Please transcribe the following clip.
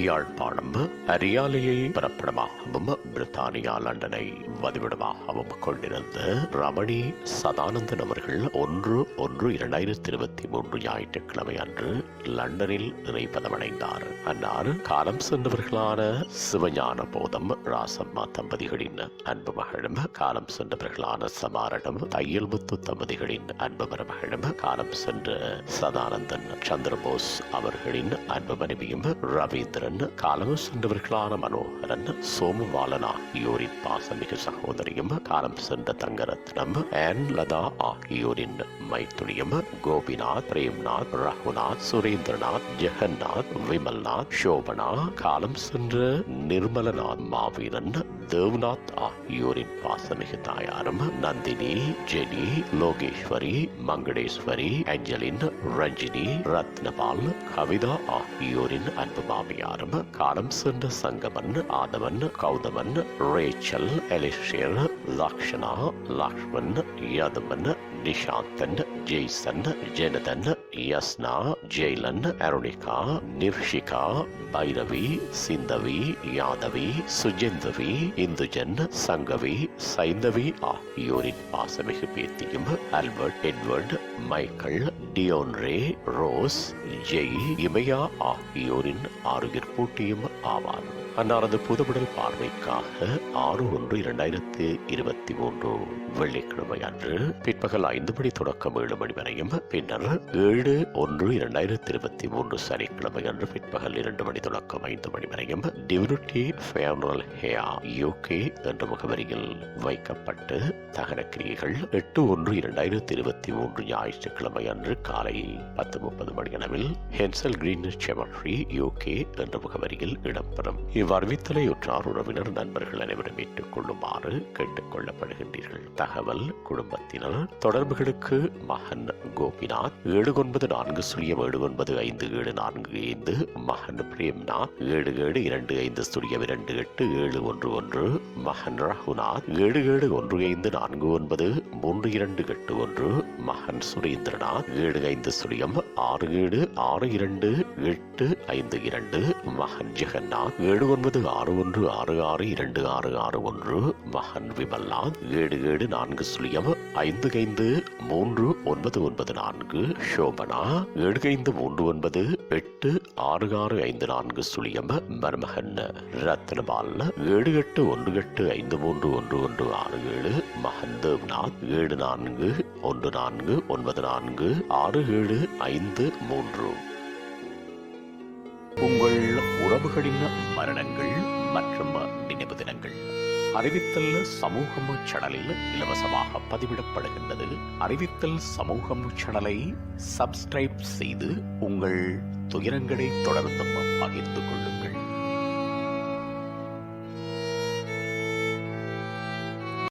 யாழ்ப்பாணம் அரியாலையை பிறப்பிடமாகவும் பிரித்தானியா லண்டனை வதிவிடமாகவும் கொண்டிருந்த ரமணி சதானந்தன் அவர்கள் 1/1/2023 ஞாயிற்றுக்கிழமை அன்று லண்டனில் இறைப்பதமடைந்தார். அன்னார் காலம் சென்றவர்களான சிவஞான போதம் ராசம்மா தம்பதிகளின் அன்பு மகளும், காலம் சென்றவர்களான சமாரணம் தையல்முத்து தம்பதிகளின் அன்பு மருமகளும், காலம் சென்ற சதானந்தன் சந்திரபோஸ் அவர்களின் அன்பு மனைவியும், ரவீந்திரன், காலம் சென்றவர்களான மனோகரன், சோமபாலன் ஆகியோரின் பாசமிகு சகோதரியும், காலம் சென்ற தங்கரத்னம், ஆன் லதா ஆகியோரின் மைத்துனியும், கோபிநாத், பிரேம்நாத், ரகுநாத், சுரேந்திரநாத், ஜெகநாத், விமல்நாத், சோபனா, காலம் சென்ற நிர்மலநாத், மாவீரன், தேவ்நாத் ஆகியோரின் பாசமிகு தாயாரும், நந்தினி, ஜெனி, லோகேஸ்வரி, மங்கடேஸ்வரி, அஞ்சலின், ரஞ்சினி, ரத்னபால், கவிதா ஆகியோரின் அன்பு மாமியாரும், காலம் சென்ற சங்கமன், ஆதவன், கௌதமன், ரேச்சல், எலிஷேர், லக்ஷனா, லக்ஷ்மன், யதுமன், நிஷாந்தன், ஜெய்சன், ஜெனதன், யஸ்னா, ஜெய்லன், அருணிகா, நிர்ஷிகா, பைரவி, சிந்தவி, யாதவி, சுஜேந்தவி, இந்துஜன், சங்கவி, சைந்தவி ஆகியோரின் பாசமிகு பேத்தியும், Albert, Edward, Michael, Dionre, Rose, Jay, Imaya ஆகியோரின் ஆறுயிர் பூட்டியும் ஆவார். அன்னாரது புதுவிடல் பார்வைக்காக 6/1/2023 வெள்ளிக்கிழமை அன்று பிற்பகல் 5 மணி தொடக்கம் 7 மணி வரையும், பின்னர் 7/1/2023 சனிக்கிழமை அன்று பிற்பகல் 2 மணி தொடக்கம் 5 மணி வரையும் டிவினிட்டி ஃபேனரல் ஹேயா UK என்ற முகவரியில் வைக்கப்பட்டு தகன கிரியைகள் 8/1/2023 ஞாயிற்றுக்கிழமை அன்று காலை 10:30 மணியளவில் ஹென்சல் கிரீன் செமட்ரி UK என்ற முகவரியில் இடம்பெறும். இவ்வறிவித்தலை உற்றார் உறவினர் நண்பர்கள் அனைவரும் ஏற்றுக் கொள்ளுமாறு கேட்டுக் கொள்ளப்படுகின்றீர்கள். தகவல் குடும்பத்தினர் தொடர்புகளுக்கு மகன் கோபிநாத் 7940795545, மகன் பிரேம்நாத் 7725028711, மகன் ரகுநாத் 7715493281, மகன் சுரேந்திரநாத் 7506762852, மகன் ஜெகநாத் 7961662661, மகன் விமல்நாத் 7740553994, சோபனா 7539866540, மருமகன் ரத்னபால் 7818531167, மகன் தேவ்நாத் 7414946753. உங்கள் உறவுகளின் மரணங்கள் மற்றும் நினைவு தினங்கள் அறிவித்தல் சமூகம் சேனலில் இலவசமாக பதிவிடப்படுகின்றது. அறிவித்தல் சமூகம் சேனலை சப்ஸ்கிரைப் செய்து உங்கள் துயரங்களை தொடர்ந்து பகிர்ந்து